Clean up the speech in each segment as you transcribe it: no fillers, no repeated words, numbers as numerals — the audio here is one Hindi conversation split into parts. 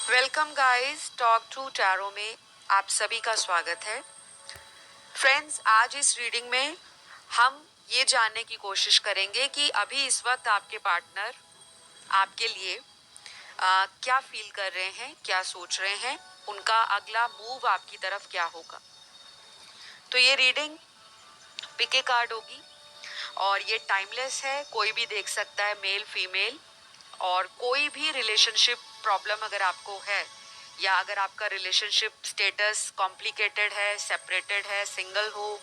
Welcome guys, talk to tarot में आप सभी का स्वागत है। फ्रेंड्स, आज इस रीडिंग में हम ये जानने की कोशिश करेंगे कि अभी इस वक्त आपके पार्टनर आपके लिए क्या फील कर रहे हैं, क्या सोच रहे हैं, उनका अगला मूव आपकी तरफ क्या होगा। तो ये रीडिंग पिके कार्ड होगी और ये टाइमलेस है, कोई भी देख सकता है, मेल फीमेल। और कोई भी रिलेशनशिप प्रॉब्लम अगर आपको है या अगर आपका रिलेशनशिप स्टेटस कॉम्प्लिकेटेड है, सेपरेटेड है, सिंगल हो,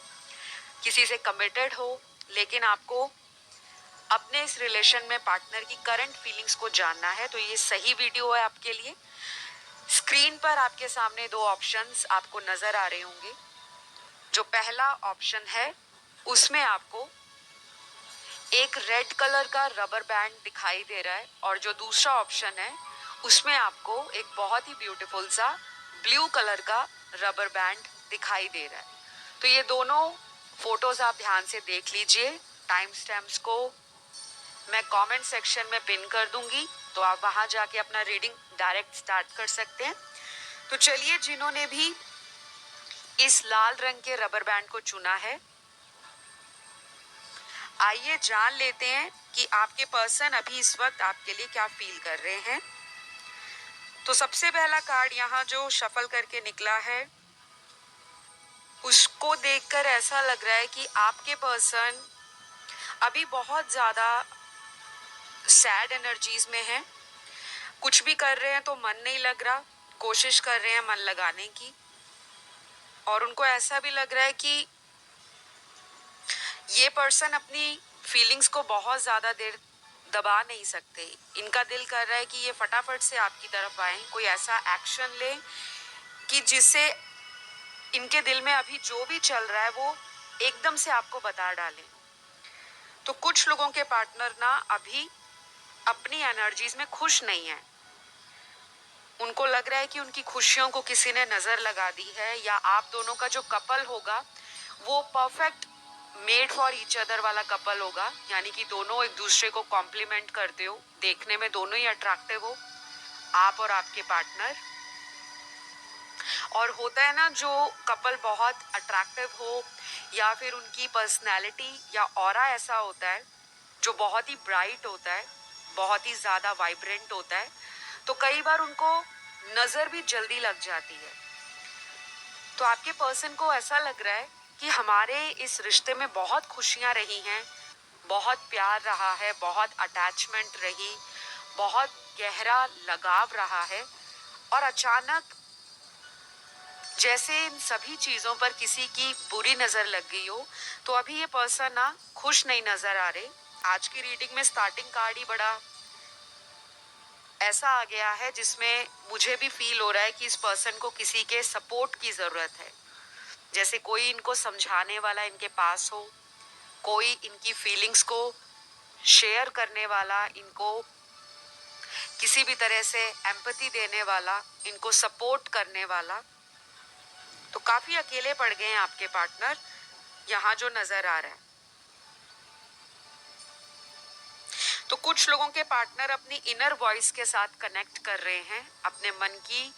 किसी से कमिटेड हो, लेकिन आपको अपने इस रिलेशन में पार्टनर की करंट फीलिंग्स को जानना है, तो ये सही वीडियो है आपके लिए। स्क्रीन पर आपके सामने दो ऑप्शंस आपको नजर आ रहे होंगे। जो पहला ऑप्शन है उसमें आपको एक रेड कलर का रबर बैंड दिखाई दे रहा है और जो दूसरा ऑप्शन है उसमें आपको एक बहुत ही ब्यूटीफुल सा ब्लू कलर का रबर बैंड दिखाई दे रहा है। तो ये दोनों फोटोज आप ध्यान से देख लीजिए। टाइम स्टैम्प्स को मैं कमेंट सेक्शन में पिन कर दूंगी, तो आप वहां जाके अपना रीडिंग डायरेक्ट स्टार्ट कर सकते हैं। तो चलिए, जिन्होंने भी इस लाल रंग के रबर बैंड को चुना है, आइए जान लेते हैं कि आपके पर्सन अभी इस वक्त आपके लिए क्या फील कर रहे हैं। तो सबसे पहला कार्ड यहाँ जो शफल करके निकला है, उसको देखकर ऐसा लग रहा है कि आपके पर्सन अभी बहुत ज्यादा सैड एनर्जीज में है। कुछ भी कर रहे हैं तो मन नहीं लग रहा, कोशिश कर रहे हैं मन लगाने की, और उनको ऐसा भी लग रहा है कि ये पर्सन अपनी फीलिंग्स को बहुत ज्यादा देर दबा नहीं सकते। इनका दिल कर रहा है कि ये फटाफट से आपकी तरफ आए, कोई ऐसा एक्शन ले कि जिससे इनके दिल में अभी जो भी चल रहा है वो एकदम से आपको बता डालें। तो कुछ लोगों के पार्टनर ना अभी अपनी एनर्जीज में खुश नहीं है। उनको लग रहा है कि उनकी खुशियों को किसी ने नजर लगा दी है, या आप दोनों का जो कपल होगा वो perfect made for each other वाला कपल होगा, यानी कि दोनों एक दूसरे को कॉम्प्लीमेंट करते हो, देखने में दोनों ही अट्रैक्टिव हो, आप और आपके पार्टनर। और होता है ना, जो कपल बहुत अट्रैक्टिव हो या फिर उनकी पर्सनैलिटी या ऑरा ऐसा होता है जो बहुत ही ब्राइट होता है, बहुत ही ज़्यादा वाइब्रेंट होता है, तो कई बार उनको नज़र भी जल्दी लग जाती है। तो आपके पर्सन को ऐसा लग रहा है कि हमारे इस रिश्ते में बहुत खुशियाँ रही हैं, बहुत प्यार रहा है, बहुत अटैचमेंट रही, बहुत गहरा लगाव रहा है, और अचानक जैसे इन सभी चीजों पर किसी की बुरी नजर लग गई हो, तो अभी ये पर्सन ना खुश नहीं नजर आ रहे। आज की रीडिंग में स्टार्टिंग कार्ड ही बड़ा ऐसा आ गया है जिसमें मुझे भी फील हो रहा है कि इस पर्सन को किसी के सपोर्ट की जरूरत है। जैसे कोई इनको समझाने वाला इनके पास हो, कोई इनकी फीलिंग्स को शेयर करने वाला, इनको किसी भी तरह से एम्पैथी देने वाला, इनको सपोर्ट करने वाला। तो काफी अकेले पड़ गए हैं आपके पार्टनर, यहाँ जो नजर आ रहा है। तो कुछ लोगों के पार्टनर अपनी इनर वॉइस के साथ कनेक्ट कर रहे हैं, अपने मन की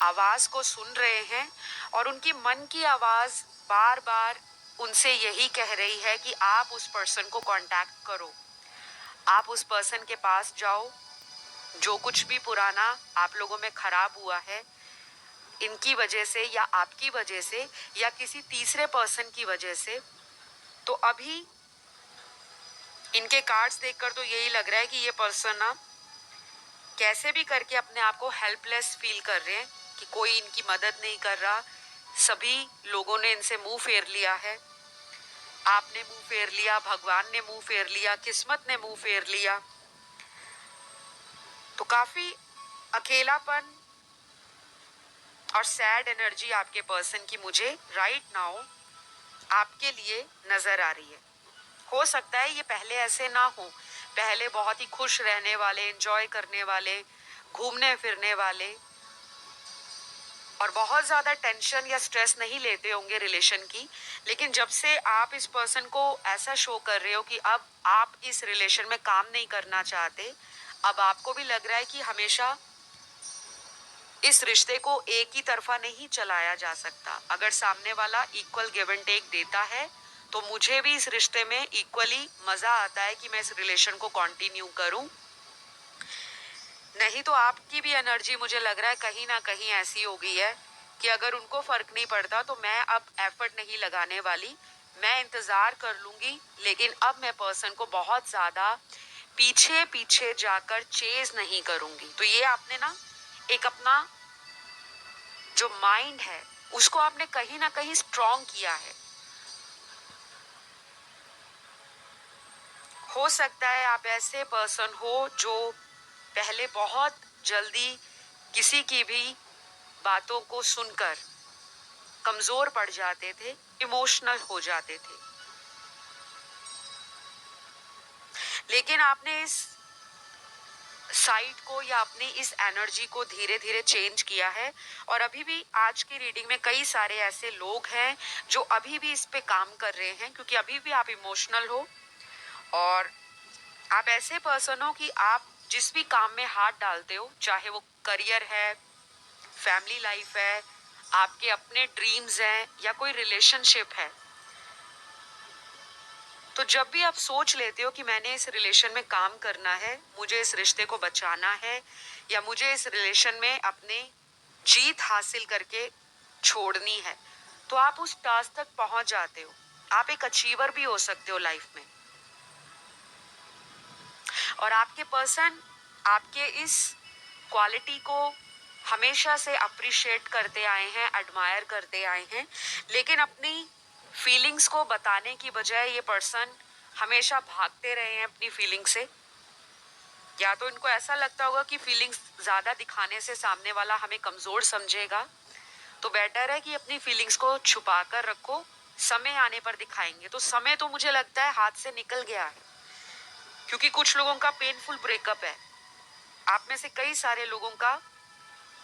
आवाज को सुन रहे हैं, और उनकी मन की आवाज बार बार उनसे यही कह रही है कि आप उस पर्सन को कांटेक्ट करो, आप उस पर्सन के पास जाओ। जो कुछ भी पुराना आप लोगों में खराब हुआ है, इनकी वजह से या आपकी वजह से या किसी तीसरे पर्सन की वजह से, तो अभी इनके कार्ड्स देखकर तो यही लग रहा है कि ये पर्सन ना कैसे भी करके अपने आप को हेल्पलेस फील कर रहे हैं कि कोई इनकी मदद नहीं कर रहा। सभी लोगों ने इनसे मुंह फेर लिया है, आपने मुंह फेर लिया, भगवान ने मुंह फेर लिया, किस्मत ने मुंह फेर लिया। तो काफी अकेलापन और सैड एनर्जी आपके पर्सन की मुझे राइट नाउ आपके लिए नजर आ रही है। हो सकता है ये पहले ऐसे ना हो, पहले बहुत ही खुश रहने वाले, एंजॉय करने वाले, घूमने फिरने वाले, और बहुत ज्यादा टेंशन या स्ट्रेस नहीं लेते होंगे रिलेशन की। लेकिन जब से आप इस पर्सन को ऐसा शो कर रहे हो कि अब आप इस रिलेशन में काम नहीं करना चाहते, अब आपको भी लग रहा है कि हमेशा इस रिश्ते को एक ही तरफा नहीं चलाया जा सकता। अगर सामने वाला इक्वल गिव एंड टेक देता है तो मुझे भी इस रिश्ते में इक्वली मजा आता है कि मैं इस रिलेशन को कंटिन्यू करूं। नहीं तो आपकी भी एनर्जी मुझे लग रहा है कहीं ना कहीं ऐसी हो गई है कि अगर उनको फर्क नहीं पड़ता तो मैं अब एफर्ट नहीं लगाने वाली, मैं इंतजार कर लूंगी। लेकिन अब मैं पर्सन को बहुत ज्यादा पीछे पीछे जाकर चेज नहीं करूंगी। तो ये आपने ना एक अपना जो माइंड है उसको आपने कहीं ना कहीं स्ट्रॉन्ग किया है। हो सकता है आप ऐसे पर्सन हो जो पहले बहुत जल्दी किसी की भी बातों को सुनकर कमजोर पड़ जाते थे, इमोशनल हो जाते थे। लेकिन आपने इस साइड को या अपनी इस एनर्जी को धीरे धीरे चेंज किया है। और अभी भी आज की रीडिंग में कई सारे ऐसे लोग हैं जो अभी भी इस पे काम कर रहे हैं, क्योंकि अभी भी आप इमोशनल हो और आप ऐसे पर्सन हो कि आप जिस भी काम में हाथ डालते हो, चाहे वो करियर है, फैमिली लाइफ है, आपके अपने ड्रीम्स हैं या कोई रिलेशनशिप है, तो जब भी आप सोच लेते हो कि मैंने इस रिलेशन में काम करना है, मुझे इस रिश्ते को बचाना है या मुझे इस रिलेशन में अपने जीत हासिल करके छोड़नी है, तो आप उस टास्क तक पहुंच जाते हो। आप एक अचीवर भी हो सकते हो लाइफ में। और आपके पर्सन आपके इस क्वालिटी को हमेशा से अप्रिशिएट करते आए हैं, एडमायर करते आए हैं। लेकिन अपनी फीलिंग्स को बताने की बजाय ये पर्सन हमेशा भागते रहे हैं अपनी फीलिंग से। या तो इनको ऐसा लगता होगा कि फीलिंग्स ज्यादा दिखाने से सामने वाला हमें कमजोर समझेगा, तो बेटर है कि अपनी फीलिंग्स को छुपा कर रखो, समय आने पर दिखाएंगे। तो समय तो मुझे लगता है हाथ से निकल गया है, क्योंकि कुछ लोगों का पेनफुल ब्रेकअप है। आप में से कई सारे लोगों का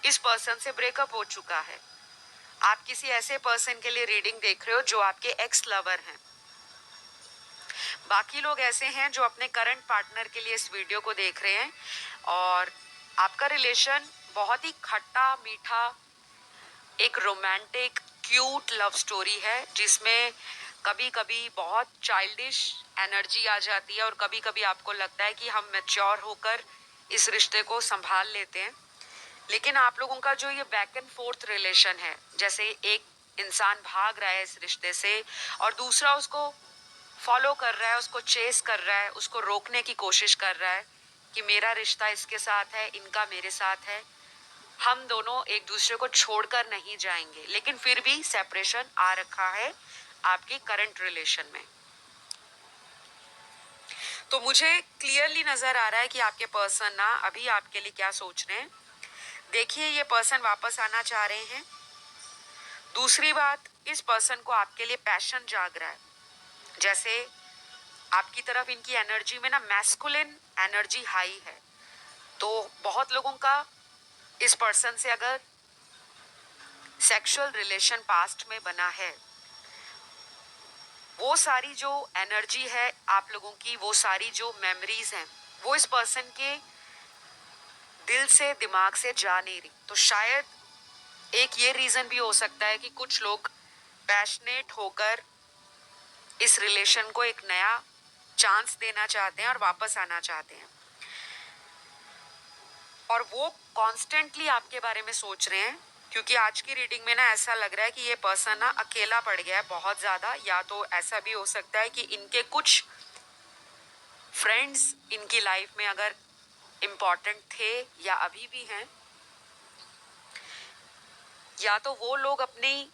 इस पर्सन से ब्रेकअप हो चुका है। आप किसी ऐसे पर्सन के लिए रीडिंग देख रहे हो जो आपके एक्स लवर हैं। बाकी लोग ऐसे हैं जो अपने करंट पार्टनर के लिए इस वीडियो को देख रहे हैं और आपका रिलेशन बहुत ही खट्टा मीठा, एक रोमांटिक क्यूट लव स्टोरी है, जिसमें कभी कभी बहुत चाइल्डिश एनर्जी आ जाती है और कभी कभी आपको लगता है कि हम मैच्योर होकर इस रिश्ते को संभाल लेते हैं। लेकिन आप लोगों का जो ये बैक एंड फोर्थ रिलेशन है, जैसे एक इंसान भाग रहा है इस रिश्ते से और दूसरा उसको फॉलो कर रहा है, उसको चेस कर रहा है, उसको रोकने की कोशिश कर रहा है कि मेरा रिश्ता इसके साथ है, इनका मेरे साथ है, हम दोनों एक दूसरे को छोड़कर नहीं जाएंगे। लेकिन फिर भी सेपरेशन आ रखा है आपके करंट रिलेशन में। तो मुझे क्लियरली नजर आ रहा है कि आपके पर्सन ना अभी आपके लिए क्या सोच रहे हैं। देखिए, ये पर्सन वापस आना चाह रहे हैं। दूसरी बात, इस पर्सन को आपके लिए पैशन जाग रहा है। जैसे आपकी तरफ इनकी एनर्जी में ना मैस्कुलिन एनर्जी हाई है। तो बहुत लोगों का इस पर्सन से अगर सेक्सुअल रिलेशन पास्ट में बना है, वो सारी जो एनर्जी है आप लोगों की, वो सारी जो मेमोरीज हैं, वो इस पर्सन के दिल से दिमाग से जा नहीं रही। तो शायद एक ये रीजन भी हो सकता है कि कुछ लोग पैशनेट होकर इस रिलेशन को एक नया चांस देना चाहते हैं और वापस आना चाहते हैं, और वो कॉन्स्टेंटली आपके बारे में सोच रहे हैं। क्योंकि आज की रीडिंग में ना ऐसा लग रहा है कि ये पर्सन ना अकेला पड़ गया है बहुत ज्यादा। या तो ऐसा भी हो सकता है कि इनके कुछ फ्रेंड्स इनकी लाइफ में अगर इम्पोर्टेंट थे या अभी भी हैं, या तो वो लोग अपनी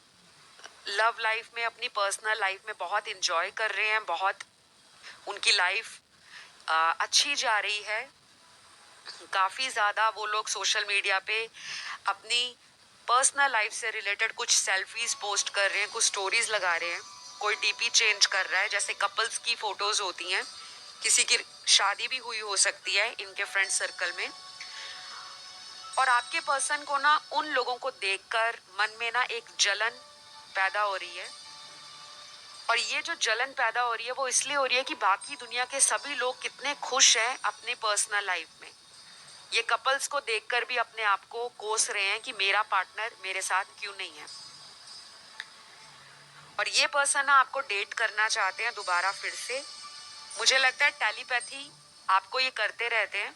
लव लाइफ में, अपनी पर्सनल लाइफ में बहुत इंजॉय कर रहे हैं, बहुत उनकी लाइफ अच्छी जा रही है। काफ़ी ज़्यादा वो लोग सोशल मीडिया पे अपनी पर्सनल लाइफ से रिलेटेड कुछ सेल्फीज पोस्ट कर रहे हैं, कुछ स्टोरीज लगा रहे हैं, कोई डीपी चेंज कर रहा है, जैसे कपल्स की फोटोज होती हैं, किसी की शादी भी हुई हो सकती है इनके फ्रेंड सर्कल में। और आपके पर्सन को ना उन लोगों को देखकर मन में ना एक जलन पैदा हो रही है। और ये जो जलन पैदा हो रही है वो इसलिए हो रही है कि बाकी दुनिया के सभी लोग कितने खुश हैं अपनी पर्सनल लाइफ में, ये कपल्स को देखकर भी अपने आप को कोस रहे हैं कि मेरा पार्टनर मेरे साथ क्यों नहीं है। और ये पर्सन आपको डेट करना चाहते हैं दोबारा फिर से। मुझे लगता है टेलीपैथी आपको ये करते रहते हैं।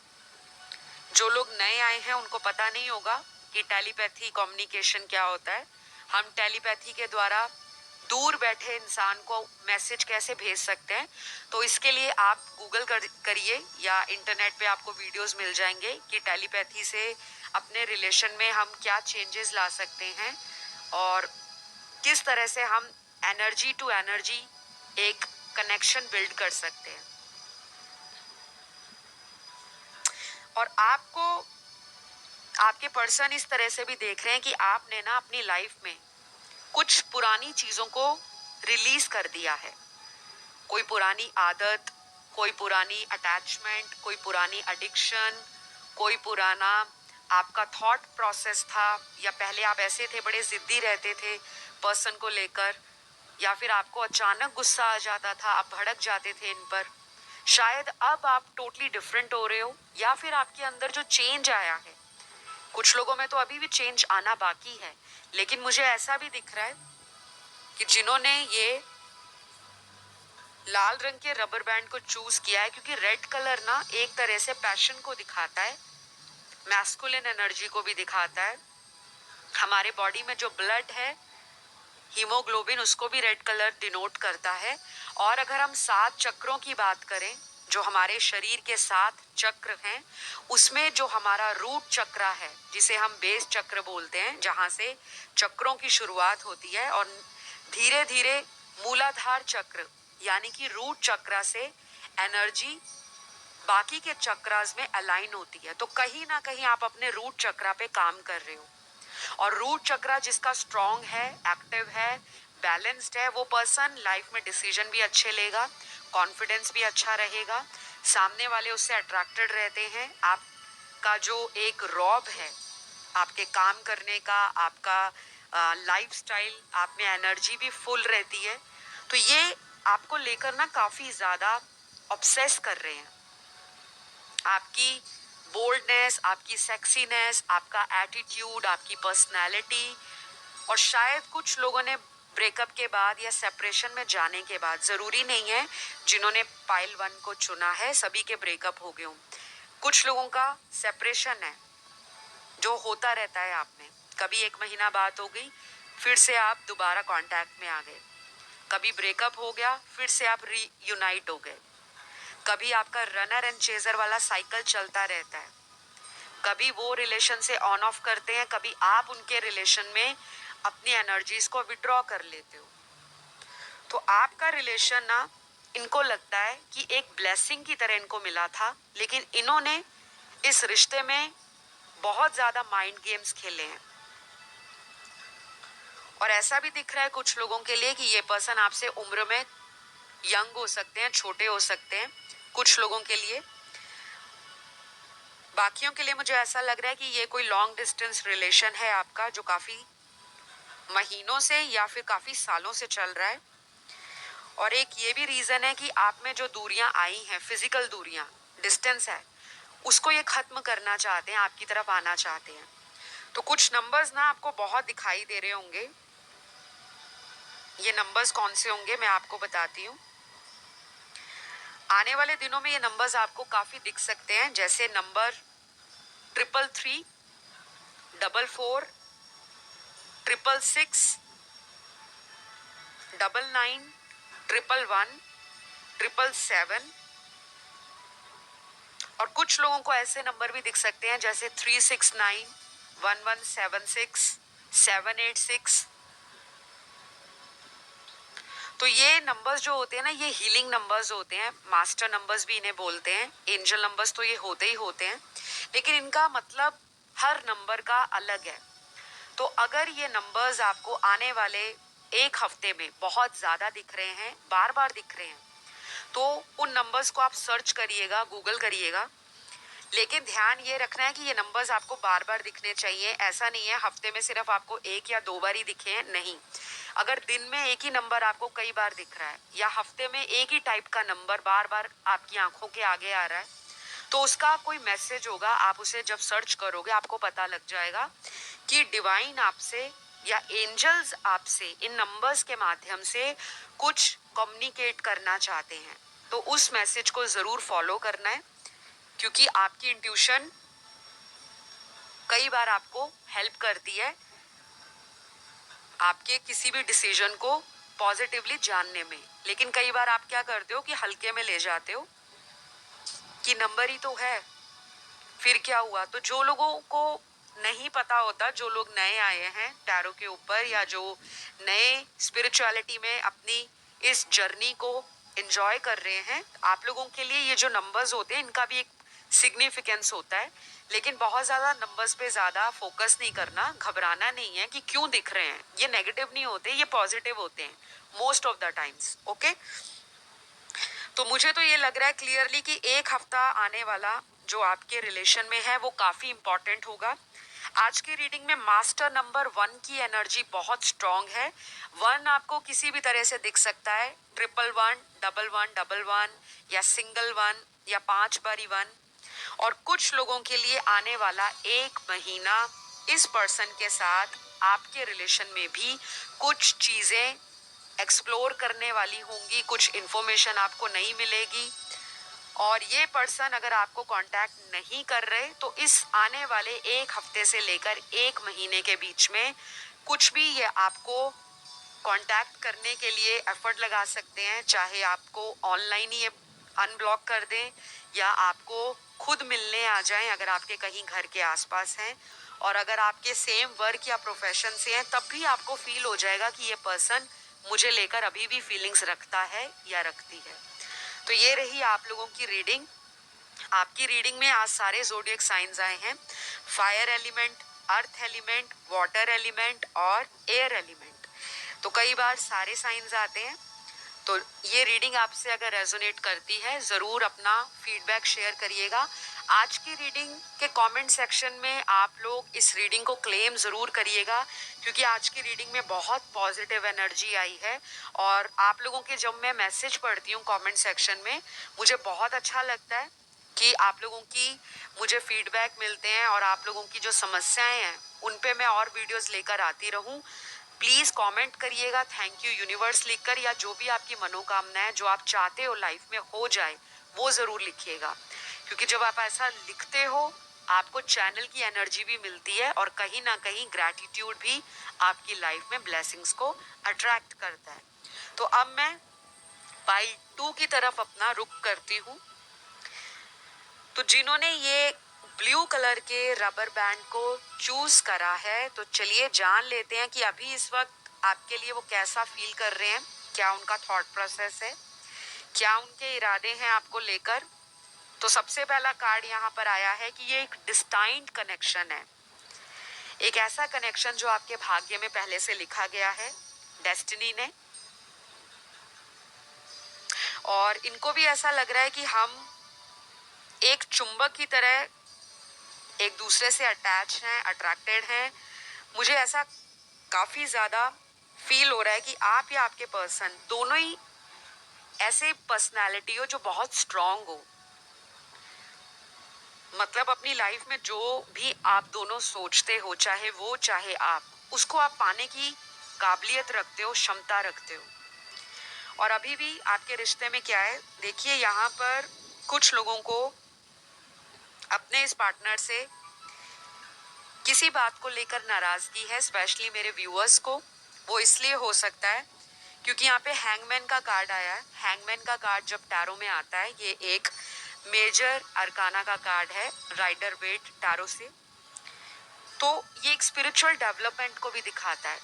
जो लोग नए आए हैं उनको पता नहीं होगा कि टेलीपैथी कम्युनिकेशन क्या होता है। हम टेलीपैथी के द्वारा दूर बैठे इंसान को मैसेज कैसे भेज सकते हैं। तो इसके लिए आप गूगल करिए या इंटरनेट पे आपको वीडियोस मिल जाएंगे कि टेलीपैथी से अपने रिलेशन में हम क्या चेंजेस ला सकते हैं और किस तरह से हम एनर्जी टू एनर्जी एक कनेक्शन बिल्ड कर सकते हैं। और आपको आपके पर्सन इस तरह से भी देख रहे हैं कि आपने ना अपनी लाइफ में कुछ पुरानी चीजों को रिलीज कर दिया है। कोई पुरानी आदत, कोई पुरानी अटैचमेंट, कोई पुरानी एडिक्शन, कोई पुराना आपका थॉट प्रोसेस था, या पहले आप ऐसे थे, बड़े जिद्दी रहते थे पर्सन को लेकर, या फिर आपको अचानक गुस्सा आ जाता था, आप भड़क जाते थे इन पर। शायद अब आप टोटली डिफरेंट हो रहे हो, या फिर आपके अंदर जो चेंज आया है, कुछ लोगों में तो अभी भी चेंज आना बाकी है, लेकिन मुझे ऐसा भी दिख रहा है कि जिन्होंने ये लाल रंग के रबर बैंड को चूज किया है, क्योंकि रेड कलर ना एक तरह से पैशन को दिखाता है, मैस्कुलिन एनर्जी को भी दिखाता है। हमारे बॉडी में जो ब्लड है, हीमोग्लोबिन, उसको भी रेड कलर डिनोट करता है। और अगर हम 7 चक्रों की बात करें, जो हमारे शरीर के 7 चक्र हैं, उसमें जो हमारा रूट चक्र है, जिसे हम बेस चक्र बोलते हैं, जहां से चक्रों की शुरुआत होती है, और धीरे धीरे मूलाधार चक्र यानी कि रूट चक्र से एनर्जी बाकी के चक्रास में अलाइन होती है। तो कहीं ना कहीं आप अपने रूट चक्र पे काम कर रहे हो, और रूट चक्र जिसका स्ट्रॉन्ग है, एक्टिव है, बैलेंस्ड है, वो पर्सन लाइफ में डिसीजन भी अच्छे लेगा, कॉन्फिडेंस भी अच्छा रहेगा, सामने वाले उससे अट्रैक्टेड रहते हैं। आपका जो एक रॉब है आपके काम करने का, आपका लाइफस्टाइल, आप में एनर्जी भी फुल रहती है। तो ये आपको लेकर ना काफी ज्यादा ऑब्सेस कर रहे हैं। आपकी बोल्डनेस, आपकी सेक्सीनेस, आपका एटीट्यूड, आपकी पर्सनालिटी। और शायद कुछ लोगों ने ब्रेकअप के बाद या सेपरेशन में जाने के बाद, जरूरी नहीं है जिन्होंने पाइल 1 को चुना है सभी के ब्रेकअप हो गए हों, कुछ लोगों का सेपरेशन है जो होता रहता है। आप में कभी 1 महीना बात हो गई, फिर से आप दोबारा कांटेक्ट में आ गए, कभी ब्रेकअप हो गया, फिर से आप रीयूनाइट हो गए, कभी आपका रनर एंड चेजर वाला साइकिल चलता रहता है, कभी वो रिलेशन से ऑन ऑफ करते हैं, कभी आप उनके रिलेशन में अपनी एनर्जीज को विड्रॉ कर लेते हो। तो आपका रिलेशन ना, इनको लगता है कि एक ब्लेसिंग की तरह इनको मिला था, लेकिन इन्होंने इस रिश्ते में बहुत ज्यादा माइंड गेम्स खेले हैं। और ऐसा भी दिख रहा है कुछ लोगों के लिए कि ये पर्सन आपसे उम्र में यंग हो सकते हैं, छोटे हो सकते हैं कुछ लोगों के लिए। बाकियों के लिए मुझे ऐसा लग रहा है कि ये कोई लॉन्ग डिस्टेंस रिलेशन है आपका, जो काफी महीनों से या फिर काफी सालों से चल रहा है। और एक ये भी रीजन है कि आप में जो दूरियां आई हैं, फिजिकल दूरियां, डिस्टेंस है, उसको ये खत्म करना चाहते हैं, आपकी तरफ आना चाहते हैं। तो कुछ नंबर्स ना आपको बहुत दिखाई दे रहे होंगे। ये नंबर्स कौन से होंगे मैं आपको बताती हूँ। आने वाले दिनों में ये नंबर्स आपको काफी दिख सकते हैं, जैसे नंबर 333, 44, 666, 99, 111, 777। और कुछ लोगों को ऐसे नंबर भी दिख सकते हैं जैसे 369, 1176, 786। तो ये नंबर्स जो होते हैं ना, ये हीलिंग नंबर्स होते हैं, मास्टर नंबर्स भी इन्हें बोलते हैं, एंजल नंबर्स तो ये होते ही होते हैं, लेकिन इनका मतलब हर नंबर का अलग है। तो अगर ये नंबर्स आपको आने वाले 1 हफ्ते में बहुत ज्यादा दिख रहे हैं, बार बार दिख रहे हैं, तो उन नंबर्स को आप सर्च करिएगा, गूगल करिएगा। लेकिन ध्यान ये रखना है कि ये नंबर्स आपको बार बार दिखने चाहिए। ऐसा नहीं है हफ्ते में सिर्फ आपको 1 या 2 बार ही दिखे हैं, नहीं। अगर दिन में एक ही नंबर आपको कई बार दिख रहा है, या हफ्ते में एक ही टाइप का नंबर बार बार आपकी आंखों के आगे आ रहा है, तो उसका कोई मैसेज होगा, आप उसे जब सर्च करोगे आपको पता लग जाएगा कि डिवाइन आपसे या एंजल्स आपसे इन नंबर्स के माध्यम से कुछ कम्युनिकेट करना चाहते हैं। तो उस मैसेज को ज़रूर फॉलो करना है, क्योंकि आपकी इंट्यूशन कई बार आपको हेल्प करती है आपके किसी भी डिसीजन को पॉजिटिवली जानने में। लेकिन कई बार आप क्या करते हो कि हल्के में ले जाते हो कि नंबर ही तो है, फिर क्या हुआ। तो जो लोगों को नहीं पता होता, जो लोग नए आए हैं टैरो के ऊपर या जो नए स्पिरिचुअलिटी में अपनी इस जर्नी को एंजॉय कर रहे हैं, आप लोगों के लिए ये जो नंबर्स होते हैं इनका भी एक सिग्निफिकेंस होता है। लेकिन बहुत ज़्यादा नंबर्स पे ज़्यादा फोकस नहीं करना, घबराना नहीं है कि क्यों दिख रहे हैं। ये नेगेटिव नहीं होते, ये पॉजिटिव होते हैं most of the times. Okay, तो मुझे तो ये लग रहा है क्लियरली कि एक हफ्ता आने वाला जो आपके रिलेशन में है वो काफ़ी इंपॉर्टेंट होगा। आज की रीडिंग में मास्टर नंबर 1 की एनर्जी बहुत स्ट्रांग है। 1 आपको किसी भी तरह से दिख सकता है, 111, 11, 11 या सिंगल 1 या 5 बारी 1। और कुछ लोगों के लिए आने वाला एक महीना इस पर्सन के साथ आपके रिलेशन में भी कुछ चीज़ें एक्सप्लोर करने वाली होंगी, कुछ इन्फॉर्मेशन आपको नहीं मिलेगी। और ये पर्सन अगर आपको कांटेक्ट नहीं कर रहे तो इस आने वाले एक हफ्ते से लेकर एक महीने के बीच में कुछ भी ये आपको कांटेक्ट करने के लिए एफर्ट लगा सकते हैं। चाहे आपको ऑनलाइन ही ये अनब्लॉक कर दें या आपको खुद मिलने आ जाएं अगर आपके कहीं घर के आसपास हैं। और अगर आपके सेम वर्क या प्रोफेशन से हैं तब भी आपको फील हो जाएगा कि ये पर्सन मुझे लेकर अभी भी फीलिंग्स रखता है या रखती है। तो ये रही आप लोगों की रीडिंग। आपकी रीडिंग में आज सारे ज़ोडिएक साइंस आए हैं, fire element, earth element, water element और एयर एलिमेंट। तो कई बार सारे साइंस आते हैं। तो ये रीडिंग आपसे अगर रेजोनेट करती है ज़रूर अपना फीडबैक शेयर करिएगा। आज की रीडिंग के कमेंट सेक्शन में आप लोग इस रीडिंग को क्लेम ज़रूर करिएगा, क्योंकि आज की रीडिंग में बहुत पॉजिटिव एनर्जी आई है। और आप लोगों के जब मैं मैसेज पढ़ती हूँ कमेंट सेक्शन में, मुझे बहुत अच्छा लगता है कि आप लोगों की मुझे फीडबैक मिलते हैं और आप लोगों की जो समस्याएं हैं उन पे मैं और वीडियोस लेकर आती रहूं। प्लीज़ कमेंट करिएगा थैंक यू यूनिवर्स लिखकर, या जो भी आपकी मनोकामना है जो आप चाहते हो लाइफ में हो जाए वो ज़रूर लिखिएगा। क्योंकि जब आप ऐसा लिखते हो आपको चैनल की एनर्जी भी मिलती है और कहीं ना कहीं ग्रैटिट्यूड भी आपकी लाइफ में ब्लेसिंग्स को अट्रैक्ट करता है। तो अब मैं पाइल 2 की तरफ अपना रुख करती हूँ। तो जिन्होंने ये ब्लू कलर के रबर बैंड को चूज करा है, तो चलिए जान लेते हैं कि अभी इस वक्त आपके लिए वो कैसा फील कर रहे हैं, क्या उनका थॉट प्रोसेस है, क्या उनके इरादे हैं आपको लेकर। तो सबसे पहला कार्ड यहाँ पर आया है कि ये एक डिस्टाइंड कनेक्शन है, एक ऐसा कनेक्शन जो आपके भाग्य में पहले से लिखा गया है डेस्टिनी ने। और इनको भी ऐसा लग रहा है कि हम एक चुंबक की तरह एक दूसरे से अटैच हैं, अट्रैक्टेड हैं। मुझे ऐसा काफ़ी ज़्यादा फील हो रहा है कि आप या आपके पर्सन दोनों ही ऐसे पर्सनालिटी हो जो बहुत स्ट्रांग हो। मतलब अपनी लाइफ में जो भी आप दोनों सोचते हो, चाहे वो चाहे आप, उसको आप पाने की काबिलियत रखते हो, क्षमता रखते हो। और अभी भी आपके रिश्ते में क्या है, देखिए यहाँ पर कुछ लोगों को अपने इस पार्टनर से किसी बात को लेकर नाराज़गी है, स्पेशली मेरे व्यूअर्स को। वो इसलिए हो सकता है क्योंकि यहाँ पे हैंगमैन का कार्ड आया है। हैंगमैन का कार्ड जब टैरो में आता है ये एक मेजर अरकाना का कार्ड है राइडर वेट टैरो से। तो ये एक स्पिरिचुअल डेवलपमेंट को भी दिखाता है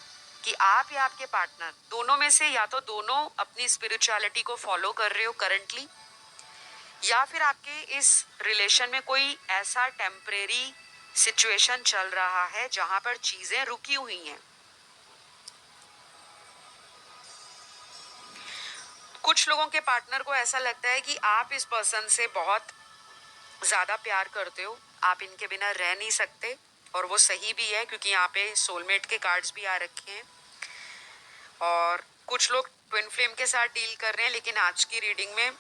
कि आप या आपके पार्टनर दोनों में से या तो दोनों अपनी स्पिरिचुअलिटी को फॉलो कर रहे हो करंटली, या फिर आपके इस रिलेशन में कोई ऐसा टेम्परेरी सिचुएशन चल रहा है जहां पर चीजें रुकी हुई हैं। कुछ लोगों के पार्टनर को ऐसा लगता है कि आप इस पर्सन से बहुत ज़्यादा प्यार करते हो, आप इनके बिना रह नहीं सकते। और वो सही भी है क्योंकि यहाँ पे सोलमेट के कार्ड्स भी आ रखे हैं। और कुछ लोग ट्विन फ्लेम के साथ डील कर रहे हैं, लेकिन आज की रीडिंग में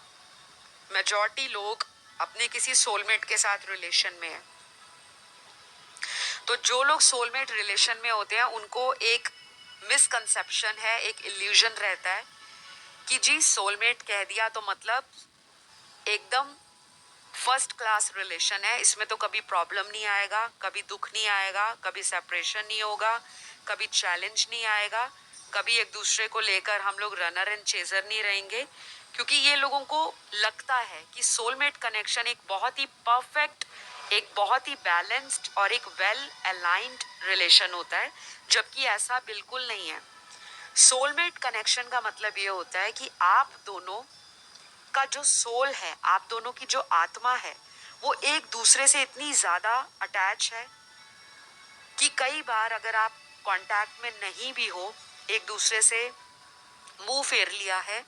मेजॉरिटी लोग अपने किसी सोलमेट के साथ रिलेशन में है। तो जो लोग सोलमेट रिलेशन में होते हैं उनको एक मिसकंसेप्शन है, एक इल्यूजन रहता है कि जी सोलमेट कह दिया तो मतलब एकदम फर्स्ट क्लास रिलेशन है, इसमें तो कभी प्रॉब्लम नहीं आएगा, कभी दुख नहीं आएगा, कभी सेपरेशन नहीं होगा, कभी चैलेंज नहीं आएगा, कभी एक दूसरे को लेकर हम लोग रनर एंड चेजर नहीं रहेंगे। क्योंकि ये लोगों को लगता है कि सोलमेट कनेक्शन एक बहुत ही परफेक्ट, एक बहुत ही बैलेंस्ड और एक वेल अलाइंड रिलेशन होता है, जबकि ऐसा बिल्कुल नहीं है। सोलमेट कनेक्शन का मतलब ये होता है कि आप दोनों का जो सोल है, आप दोनों की जो आत्मा है, वो एक दूसरे से इतनी ज्यादा अटैच है कि कई बार अगर आप कांटेक्ट में नहीं भी हो, एक दूसरे से मुंह फेर लिया है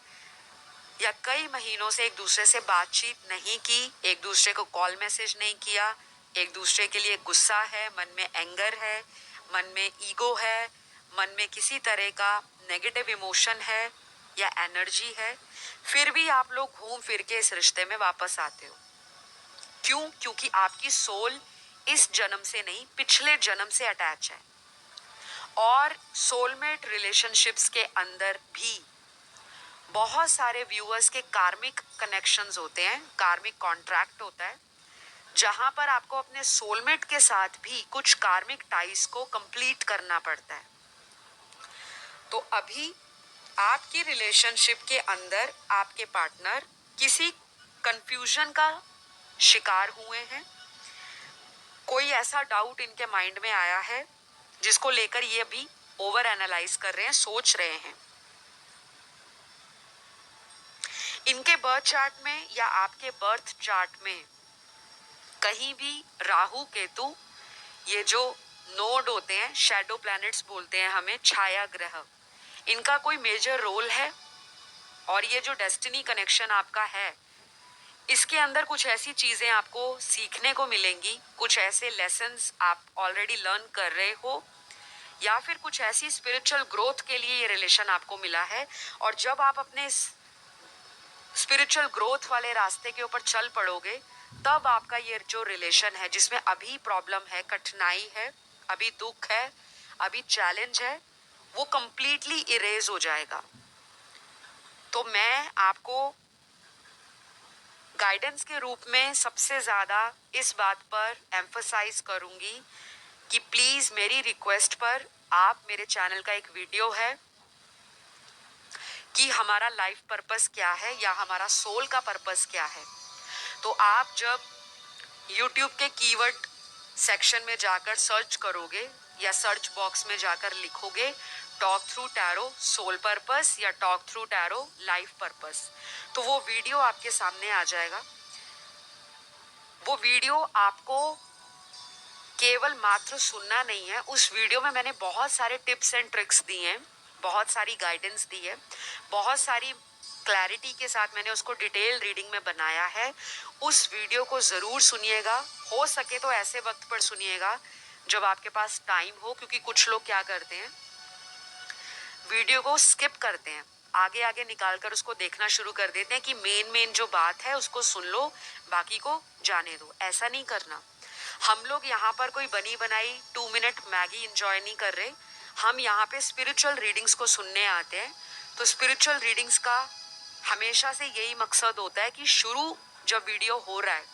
या कई महीनों से एक दूसरे से बातचीत नहीं की, एक दूसरे को कॉल मैसेज नहीं किया, एक दूसरे के लिए गुस्सा है, मन में एंगर है, मन में ईगो है, मन में किसी तरह का नेगेटिव इमोशन है या एनर्जी है, फिर भी आप लोग घूम फिर के इस रिश्ते में वापस आते हो। क्यों? क्योंकि आपकी सोल इस जन्म से नहीं, पिछले जन्म से अटैच है। और सोलमेट रिलेशनशिप्स के अंदर भी बहुत सारे व्यूअर्स के कार्मिक कनेक्शंस होते हैं, कार्मिक कॉन्ट्रैक्ट होता है, जहां पर आपको अपने सोलमेट के साथ भी कुछ कार्मिक टाइज को कंप्लीट करना पड़ता है। तो अभी आपकी रिलेशनशिप के अंदर आपके पार्टनर किसी कंफ्यूजन का शिकार हुए हैं, कोई ऐसा डाउट इनके माइंड में आया है जिसको लेकर ये भी ओवर एनालाइज कर रहे हैं, सोच रहे हैं। इनके बर्थ चार्ट में या आपके बर्थ चार्ट में कहीं भी राहु केतु, ये जो नोड होते हैं, शैडो प्लैनेट्स बोलते हैं हमें, छाया ग्रह, इनका कोई मेजर रोल है। और ये जो डेस्टिनी कनेक्शन आपका है, इसके अंदर कुछ ऐसी चीजें आपको सीखने को मिलेंगी, कुछ ऐसे लेसन्स आप ऑलरेडी लर्न कर रहे हो, या फिर कुछ ऐसी स्पिरिचुअल ग्रोथ के लिए ये रिलेशन आपको मिला है। और जब आप अपने स्पिरिचुअल ग्रोथ वाले रास्ते के ऊपर चल पड़ोगे, तब आपका ये जो रिलेशन है, जिसमें अभी प्रॉब्लम है, कठिनाई है, अभी दुख है, अभी चैलेंज है, वो कंप्लीटली इरेज हो जाएगा। तो मैं आपको गाइडेंस के रूप में सबसे ज़्यादा इस बात पर एम्फसाइज करूंगी कि प्लीज़ मेरी रिक्वेस्ट पर आप, मेरे चैनल का एक वीडियो है कि हमारा लाइफ पर्पस क्या है या हमारा सोल का पर्पस क्या है, तो आप जब YouTube के कीवर्ड सेक्शन में जाकर सर्च करोगे या सर्च बॉक्स में जाकर लिखोगे talk through tarot soul purpose या talk through tarot life purpose, तो वो वीडियो आपके सामने आ जाएगा। वो वीडियो आपको केवल मात्र सुनना नहीं है, उस वीडियो में मैंने बहुत सारे टिप्स एंड ट्रिक्स दिए हैं, बहुत सारी गाइडेंस दी है, बहुत सारी क्लैरिटी के साथ मैंने उसको डिटेल रीडिंग में बनाया है। उस वीडियो को ज़रूर सुनिएगा, हो सके तो ऐसे वक्त पर सुनिएगा जब आपके पास टाइम हो, क्योंकि कुछ लोग क्या करते हैं, वीडियो को स्किप करते हैं, आगे आगे निकाल कर उसको देखना शुरू कर देते हैं कि मेन जो बात है उसको सुन लो, बाकी को जाने दो। ऐसा नहीं करना। हम लोग यहाँ पर कोई बनी बनाई 2 मिनट मैगी इंजॉय नहीं कर रहे, हम यहाँ पे स्पिरिचुअल रीडिंग्स को सुनने आते हैं। तो स्पिरिचुअल रीडिंग्स का हमेशा से यही मकसद होता है कि शुरू जब वीडियो हो रहा है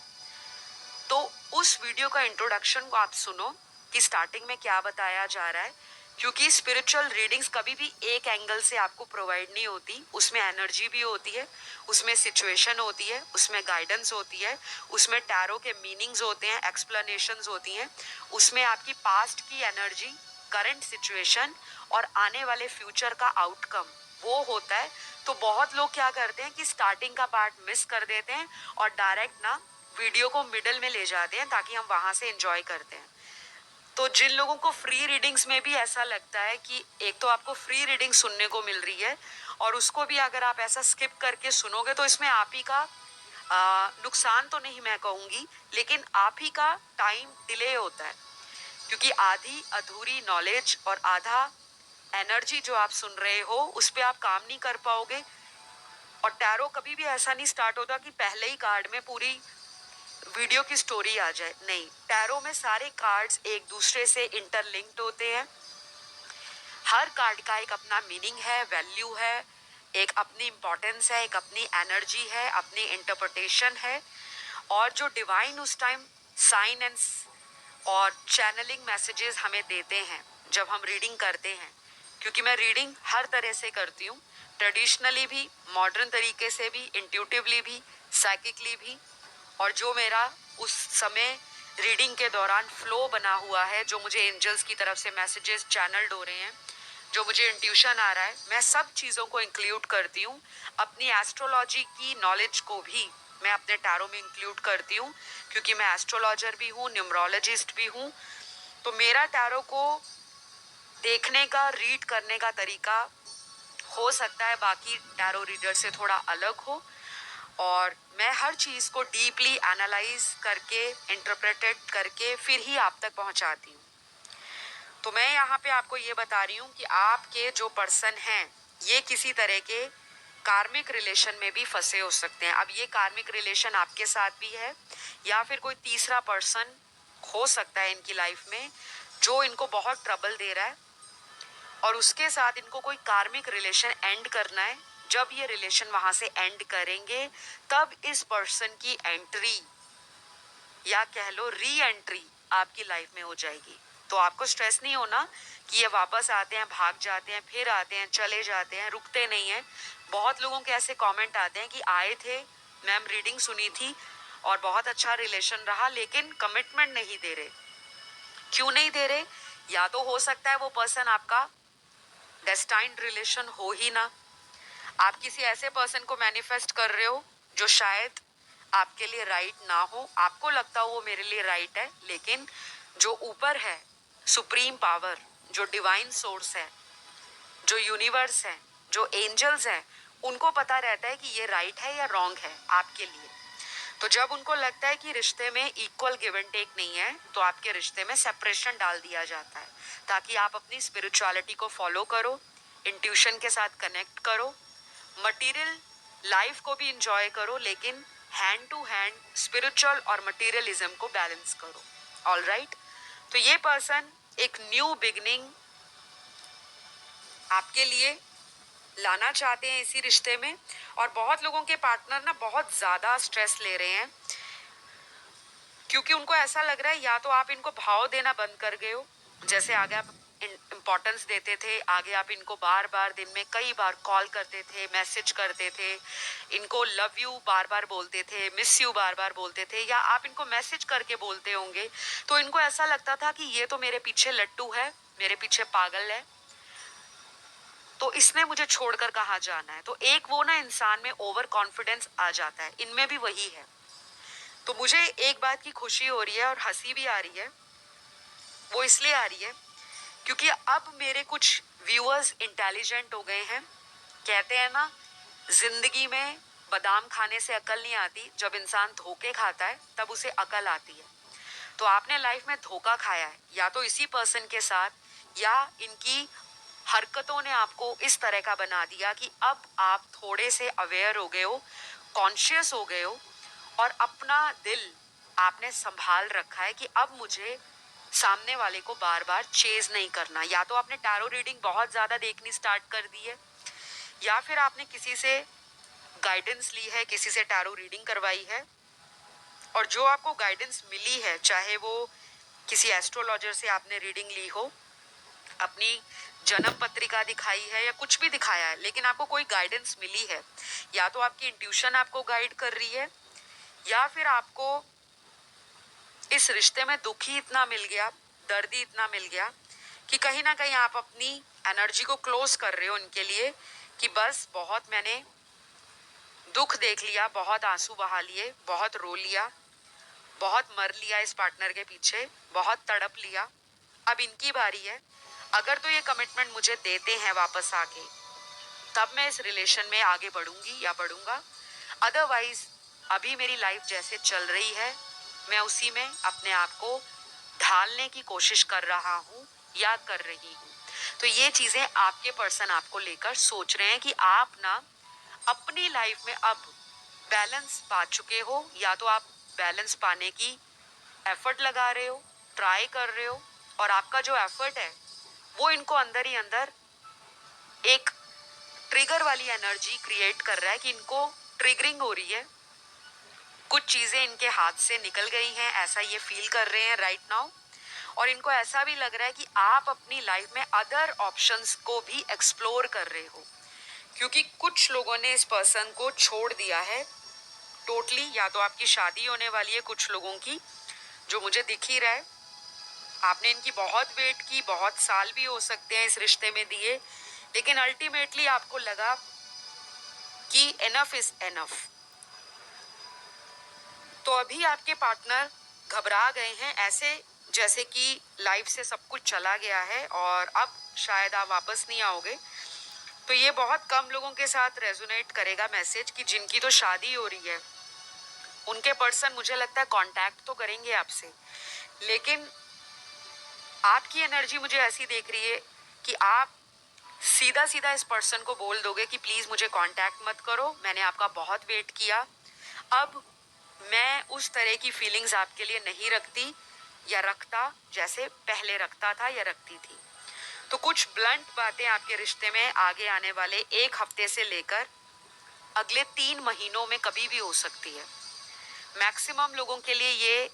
तो उस वीडियो का इंट्रोडक्शन को आप सुनो कि स्टार्टिंग में क्या बताया जा रहा है, क्योंकि स्पिरिचुअल रीडिंग्स कभी भी एक एंगल से आपको प्रोवाइड नहीं होती, उसमें एनर्जी भी होती है, उसमें सिचुएशन होती है, उसमें गाइडेंस होती है, उसमें टैरो के मीनिंग्स होते हैं, एक्सप्लेनेशंस होती हैं, उसमें आपकी पास्ट की एनर्जी, करंट सिचुएशन और आने वाले फ्यूचर का आउटकम वो होता है। तो बहुत लोग क्या करते हैं कि स्टार्टिंग का पार्ट मिस कर देते हैं और डायरेक्ट ना वीडियो को मिडल में ले जाते हैं ताकि हम वहां से एंजॉय करते हैं। तो जिन लोगों को फ्री रीडिंग्स में भी ऐसा लगता है कि एक तो आपको फ्री रीडिंग सुनने को मिल रही है और उसको भी अगर आप ऐसा स्किप करके सुनोगे तो इसमें आप ही का नुकसान तो नहीं मैं कहूँगी, लेकिन आप ही का टाइम डिले होता है, क्योंकि आधी अधूरी नॉलेज और आधा एनर्जी जो आप सुन रहे हो उस पर आप काम नहीं कर पाओगे। और टैरो कभी भी ऐसा नहीं स्टार्ट होता कि पहले ही कार्ड में पूरी वीडियो की स्टोरी आ जाए, नहीं। टैरो में सारे कार्ड्स एक दूसरे से इंटरलिंक्ड होते हैं। हर कार्ड का एक अपना मीनिंग है, वैल्यू है, एक अपनी इंपॉर्टेंस है, एक अपनी एनर्जी है, अपनी इंटरप्रिटेशन है। और जो डिवाइन उस टाइम साइन एंड और चैनलिंग मैसेजेस हमें देते हैं जब हम रीडिंग करते हैं, क्योंकि मैं रीडिंग हर तरह से करती हूँ, ट्रेडिशनली भी, मॉडर्न तरीके से भी, इंट्यूटिवली भी, साइकिकली भी। और जो मेरा उस समय रीडिंग के दौरान फ्लो बना हुआ है, जो मुझे एंजल्स की तरफ से मैसेजेस चैनल्ड हो रहे हैं, जो मुझे इंट्यूशन आ रहा है, मैं सब चीज़ों को इंक्लूड करती हूँ। अपनी एस्ट्रोलॉजी की नॉलेज को भी मैं अपने टैरो में इंक्लूड करती हूँ, क्योंकि मैं एस्ट्रोलॉजर भी हूँ, न्यूमरोलॉजिस्ट भी हूँ। तो मेरा टैरो को देखने का, रीड करने का तरीका हो सकता है बाकी टैरो रीडर से थोड़ा अलग हो, और मैं हर चीज़ को डीपली एनालाइज करके, इंटरप्रेटेड करके फिर ही आप तक पहुंचाती हूँ। तो मैं यहाँ पे आपको ये बता रही हूँ कि आपके जो पर्सन हैं, ये किसी तरह के कार्मिक रिलेशन में भी फंसे हो सकते हैं। अब ये कार्मिक रिलेशन आपके साथ भी है, या फिर कोई तीसरा पर्सन हो सकता है इनकी लाइफ में जो इनको बहुत ट्रबल दे रहा है, और उसके साथ इनको कोई कार्मिक रिलेशन एंड करना है। जब ये रिलेशन वहां से एंड करेंगे, तब इस पर्सन की एंट्री या कह लो री एंट्री आपकी लाइफ में हो जाएगी। तो आपको स्ट्रेस नहीं होना कि ये वापस आते हैं, भाग जाते हैं, फिर आते हैं, चले जाते हैं, रुकते नहीं हैं। बहुत लोगों के ऐसे कमेंट आते हैं कि आए थे, मैम रीडिंग सुनी थी और बहुत अच्छा रिलेशन रहा, लेकिन कमिटमेंट नहीं दे रहे। क्यों नहीं दे रहे? या तो हो सकता है वो पर्सन आपका डेस्टाइन्ड रिलेशन हो ही ना। आप किसी ऐसे पर्सन को मैनिफेस्ट कर रहे हो जो शायद आपके लिए राइट ना हो। आपको लगता हो वो मेरे लिए राइट है, लेकिन जो ऊपर है, सुप्रीम पावर, जो डिवाइन सोर्स है, जो यूनिवर्स है, जो एंजल्स हैं, उनको पता रहता है कि ये राइट है या रॉन्ग है आपके लिए। तो जब उनको लगता है कि रिश्ते में इक्वल गिव एंड टेक नहीं है, तो आपके रिश्ते में सेपरेशन डाल दिया जाता है, ताकि आप अपनी स्पिरिचुअलिटी को फॉलो करो, इंट्यूशन के साथ कनेक्ट करो, मटेरियल लाइफ को भी इंजॉय करो, लेकिन हैंड टू हैंड स्पिरिचुअल और मटेरियलिज्म को बैलेंस करो। All right. तो ये पर्सन एक न्यू बिगनिंग आपके लिए लाना चाहते हैं इसी रिश्ते में। और बहुत लोगों के पार्टनर ना बहुत ज़्यादा स्ट्रेस ले रहे हैं, क्योंकि उनको ऐसा लग रहा है या तो आप इनको भाव देना बंद कर गए हो, जैसे आगे आप इम्पोर्टेंस देते थे, आगे आप इनको बार बार दिन में कई बार कॉल करते थे, मैसेज करते थे, इनको लव यू बार बार बोलते थे, मिस यू बार बार बोलते थे, या आप इनको मैसेज करके बोलते होंगे। तो इनको ऐसा लगता था कि ये तो मेरे पीछे लट्टू है, मेरे पीछे पागल है, तो इसने मुझे छोड़कर कहाँ जाना है। तो एक वो ना इंसान में ओवर कॉन्फिडेंस आ जाता है, इनमें भी वही है। तो मुझे एक बात की खुशी हो रही है और हंसी भी आ रही है। वो इसलिए आ रही है क्योंकि अब मेरे कुछ व्यूअर्स इंटेलिजेंट हो गए हैं। कहते हैं ना, जिंदगी में बादाम खाने से अकल नहीं आती, जब इंसान धोखे खाता है तब उसे अकल आती है। तो आपने लाइफ में धोखा खाया है, या तो इसी पर्सन के साथ, या इनकी हरकतों ने आपको इस तरह का बना दिया कि अब आप थोड़े से अवेयर हो गए हो, कॉन्शियस हो गए हो, और अपना दिल आपने संभाल रखा है कि अब मुझे सामने वाले को बार बार चेज नहीं करना। या तो आपने टैरो रीडिंग बहुत ज़्यादा देखनी स्टार्ट कर दी है, या फिर आपने किसी से गाइडेंस ली है, किसी से टैरो रीडिंग करवाई है, और जो आपको गाइडेंस मिली है, चाहे वो किसी एस्ट्रोलॉजर से आपने रीडिंग ली हो, अपनी जन्म पत्रिका दिखाई है, या कुछ भी दिखाया है, लेकिन आपको कोई गाइडेंस मिली है, या तो आपकी इंट्यूशन आपको गाइड कर रही है, या फिर आपको इस रिश्ते में दुख ही इतना मिल गया, दर्द ही इतना मिल गया कि कहीं ना कहीं आप अपनी एनर्जी को क्लोज कर रहे हो इनके लिए, कि बस बहुत मैंने दुख देख लिया, बहुत आंसू बहा लिए, बहुत रो लिया, बहुत मर लिया इस पार्टनर के पीछे, बहुत तड़प लिया, अब इनकी बारी है। अगर तो ये कमिटमेंट मुझे देते हैं वापस आके, तब मैं इस रिलेशन में आगे बढ़ूंगी या बढ़ूंगा। अदरवाइज अभी मेरी लाइफ जैसे चल रही है, मैं उसी में अपने आप को ढालने की कोशिश कर रहा हूँ या कर रही हूँ। तो ये चीजें आपके पर्सन आपको लेकर सोच रहे हैं कि आप ना अपनी लाइफ में अब बैलेंस पा चुके हो, या तो आप बैलेंस पाने की एफर्ट लगा रहे हो, ट्राई कर रहे हो, और आपका जो एफर्ट है वो इनको अंदर ही अंदर एक ट्रिगर वाली एनर्जी क्रिएट कर रहा है कि इनको ट्रिगरिंग हो रही है, कुछ चीजें इनके हाथ से निकल गई हैं, ऐसा ये फील कर रहे हैं राइट नाउ। और इनको ऐसा भी लग रहा है कि आप अपनी लाइफ में अदर ऑप्शंस को भी एक्सप्लोर कर रहे हो, क्योंकि कुछ लोगों ने इस पर्सन को छोड़ दिया है टोटली, या तो आपकी शादी होने वाली है कुछ लोगों की, जो मुझे दिख ही रहा है। आपने इनकी बहुत वेट की, बहुत साल भी हो सकते हैं इस रिश्ते में दिए, लेकिन अल्टीमेटली आपको लगा कि एनफ इज एनफ। तो अभी आपके पार्टनर घबरा गए हैं, ऐसे जैसे कि लाइफ से सब कुछ चला गया है और अब शायद आप वापस नहीं आओगे। तो ये बहुत कम लोगों के साथ रेजोनेट करेगा मैसेज कि जिनकी तो शादी हो रही है, उनके पर्सन मुझे लगता है कांटेक्ट तो करेंगे आपसे, लेकिन आपकी एनर्जी मुझे ऐसी देख रही है कि आप सीधा सीधा इस पर्सन को बोल दोगे कि प्लीज मुझे कांटेक्ट मत करो, मैंने आपका बहुत वेट किया, अब मैं उस तरह की फीलिंग्स आपके लिए नहीं रखती या रखता जैसे पहले रखता था या रखती थी। तो कुछ ब्लंट बातें आपके रिश्ते में आगे आने वाले 1 हफ्ते से लेकर अगले 3 महीनों में कभी भी हो सकती है। मैक्सिमम लोगों के लिए ये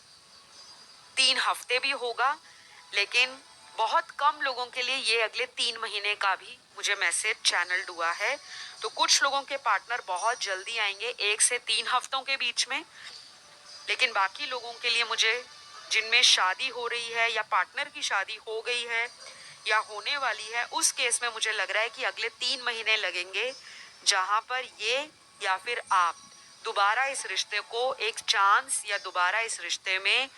3 हफ्ते भी होगा, लेकिन बहुत कम लोगों के लिए ये अगले 3 महीने का भी मुझे मैसेज चैनल्ड हुआ है। तो कुछ लोगों के पार्टनर बहुत जल्दी आएंगे 1 से 3 हफ्तों के बीच में, लेकिन बाकी लोगों के लिए मुझे, जिनमें शादी हो रही है या पार्टनर की शादी हो गई है या होने वाली है, उस केस में मुझे लग रहा है कि अगले 3 महीने लगेंगे, जहां पर ये या फिर आप दोबारा इस रिश्ते को एक चांस या दोबारा इस रिश्ते में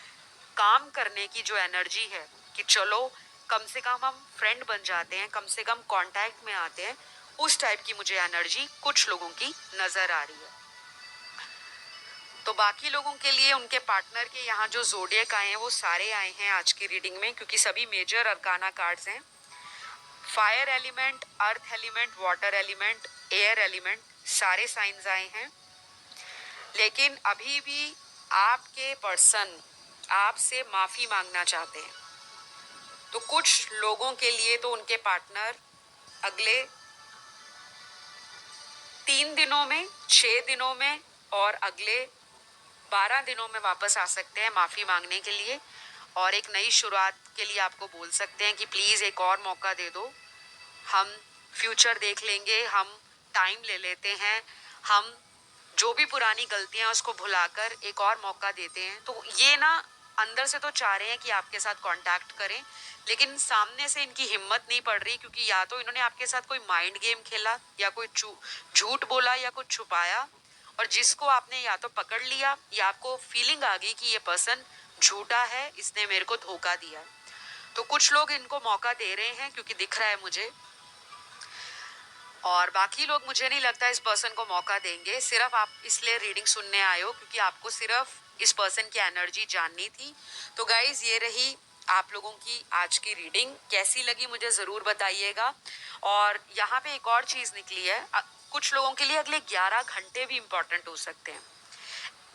काम करने की जो एनर्जी है कि चलो कम से कम हम फ्रेंड बन जाते हैं, कम से कम कांटेक्ट में आते हैं, उस टाइप की मुझे एनर्जी कुछ लोगों की नजर आ रही है। तो बाकी लोगों के लिए उनके पार्टनर के यहाँ जो जोडियक आए हैं वो सारे आए हैं आज की रीडिंग में, क्योंकि सभी मेजर अरकाना कार्ड्स हैं। Fire element, earth element, water element, air element, सारे साइंस आए हैं। लेकिन अभी भी आपके पर्सन आपसे माफी मांगना चाहते हैं। तो कुछ लोगों के लिए तो उनके पार्टनर अगले 3 दिनों में, 6 दिनों में और अगले 12 दिनों में वापस आ सकते हैं माफी मांगने के लिए, और एक नई शुरुआत के लिए आपको बोल सकते हैं कि प्लीज एक और मौका दे दो, हम फ्यूचर देख लेंगे, हम टाइम ले लेते हैं, हम जो भी पुरानी गलतियां उसको भुलाकर एक और मौका देते हैं। तो ये ना अंदर से तो चाह रहे हैं कि आपके साथ कांटेक्ट करें, लेकिन सामने से इनकी हिम्मत नहीं पड़ रही, क्योंकि या तो इन्होंने आपके साथ कोई माइंड गेम खेला या कोई झूठ बोला या कुछ छुपाया, और जिसको आपने या तो पकड़ लिया या आपको फीलिंग आ गई कि ये पर्सन झूठा है, इसने मेरे को धोखा दिया। तो कुछ लोग इनको मौका दे रहे हैं क्योंकि दिख रहा है मुझे, और बाकी लोग मुझे नहीं लगता इस पर्सन को मौका देंगे। सिर्फ आप इसलिए रीडिंग सुनने आए हो क्योंकि आपको सिर्फ इस पर्सन की एनर्जी जाननी थी। तो गाइज ये रही आप लोगों की आज की रीडिंग, कैसी लगी मुझे ज़रूर बताइएगा। और यहाँ पे एक और चीज़ निकली है, कुछ लोगों के लिए अगले 11 घंटे भी इम्पोर्टेंट हो सकते हैं।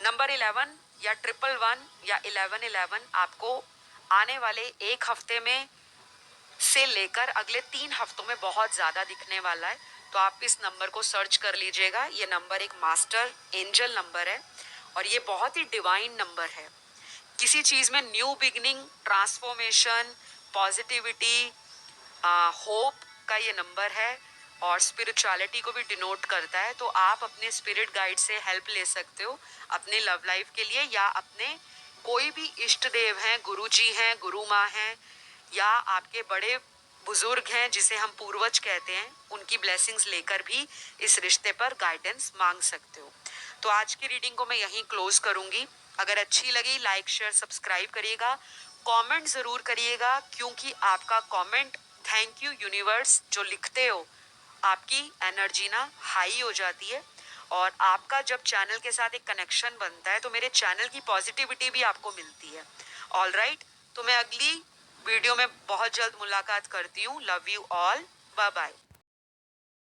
नंबर 11 या 111 या 1111 आपको आने वाले 1 हफ्ते में से लेकर अगले 3 हफ्तों में बहुत ज़्यादा दिखने वाला है। तो आप इस नंबर को सर्च कर लीजिएगा। ये नंबर एक मास्टर एंजल नंबर है और ये बहुत ही डिवाइन नंबर है। किसी चीज़ में new beginning, transformation, positivity, hope का ये नंबर है और स्पिरिचुअलिटी को भी डिनोट करता है। तो आप अपने स्पिरिट गाइड से हेल्प ले सकते हो अपने लव लाइफ के लिए, या अपने कोई भी इष्ट देव हैं, गुरु जी हैं, गुरु माँ हैं, या आपके बड़े बुजुर्ग हैं जिसे हम पूर्वज कहते हैं, उनकी ब्लेसिंग्स लेकर भी इस रिश्ते पर गाइडेंस मांग सकते हो। तो आज की रीडिंग को मैं यहीं क्लोज करूंगी। अगर अच्छी लगी लाइक शेयर सब्सक्राइब करिएगा, कमेंट ज़रूर करिएगा, क्योंकि आपका कमेंट, थैंक यू यूनिवर्स, जो लिखते हो आपकी एनर्जी ना हाई हो जाती है, और आपका जब चैनल के साथ एक कनेक्शन बनता है तो मेरे चैनल की पॉजिटिविटी भी आपको मिलती है। ऑल राइट, तो मैं अगली वीडियो में बहुत जल्द मुलाकात करती हूँ। Love you all, bye bye.